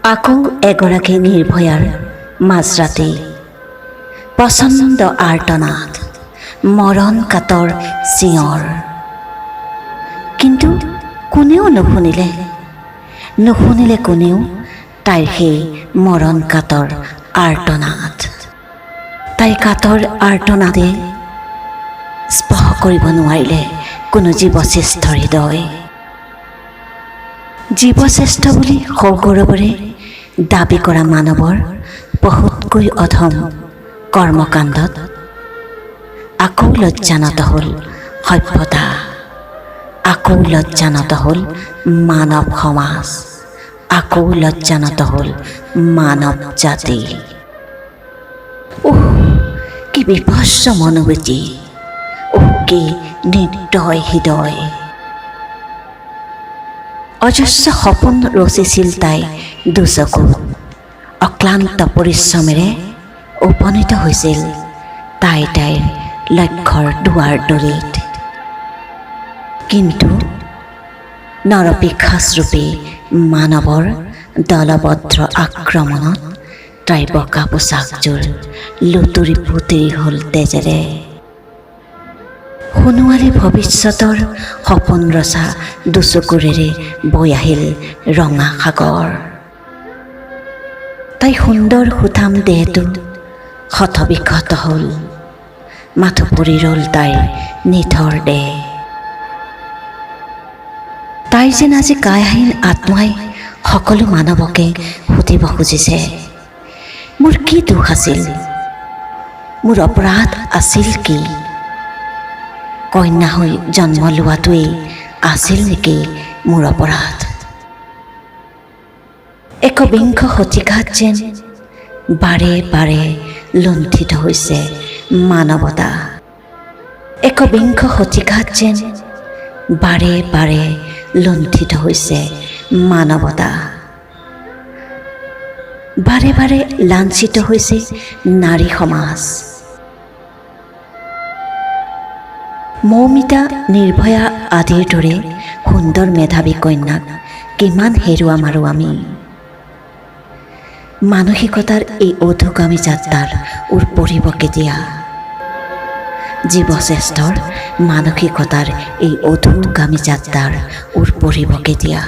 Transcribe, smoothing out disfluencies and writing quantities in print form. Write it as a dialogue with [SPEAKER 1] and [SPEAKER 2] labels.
[SPEAKER 1] আকৌ এগৰাকী নিৰ্ভয়াৰ মাজৰাতি প্ৰচণ্ড আৰ্তনাদ, মৰণ কাতৰ চিঞৰ। কিন্তু কোনেও নুশুনিলে কোনেও তাইৰ সেই মৰণ কাতৰ আৰ্তনাদ। তাইৰ কাতৰ আৰ্তনাদে স্পৰ্শ কৰিব নোৱাৰিলে কোনো জীৱশ্ৰেষ্ঠ হৃদয়। জীৱশ্ৰেষ্ঠ বুলি সগৌৰৱেৰে দাবী কৰা মানৱৰ বহুতকৈ অধম কৰ্মকাণ্ডত আকৌ লজ্জানত হ'ল সভ্যতা, আকৌ লজ্জানত হ'ল মানৱ সমাজ, আকৌ লজ্জানত হ'ল মানৱ জাতি। কি বিভৎস মনোবৃত্তি, কি নিৰ্দয় হৃদয়। অজস্ৰ সপোন ৰচিছিল তাই দুচকুত, অক্লান্ত পৰিশ্ৰমেৰে উপনীত হৈছিল তাইৰ লক্ষ্যৰ দুৱাৰ দলিত। কিন্তু নৰপিশাচৰূপী মানৱৰ দলবদ্ধ আক্ৰমণত তাইৰ বগা পোচাকযোৰ লুতুৰি পুতুৰি হ'ল তেজেৰে। সোণোৱালী ভৱিষ্যতৰ সপোন ৰচা দুচকুৰেৰে বৈ আহিল ৰঙা সাগৰ। তাই সুন্দৰ সুঠাম দেহটো ক্ষতবিক্ষত হ'ল, মাথো পৰি ৰ'ল তাইৰ নিথৰ দেহ। তাইৰ যেন আজি কায়াহীন আত্মাই সকলো মানৱকে সুধিব খুজিছে, মোৰ কি দোষ আছিল, মোৰ অপৰাধ আছিল কি? কন্যা হৈ জন্ম লোৱাটোৱেই আছিল নেকি মোৰ অপৰাধ? একবিংশ শতিকাত যেন বাৰে বাৰে লুণ্ঠিত হৈছে মানৱতা। একবিংশ শতিকাত যেন বাৰে বাৰে লুণ্ঠিত হৈছে মানৱতা। বাৰে বাৰে লাঞ্ছিত হৈছে নাৰী সমাজ। মৌমিতা, নিৰ্ভয়া আদিৰ দৰে সুন্দৰ মেধাৱী কন্যাক কিমান হেৰুৱাম আৰু আমি। মানসিকতাৰ এই অধোগামী যাত্ৰাৰ ওৰ পৰিব কেতিয়া? জীৱশ্ৰেষ্ঠৰ মানসিকতাৰ এই অধোগামী যাত্ৰাৰ ওৰ পৰিব কেতিয়া?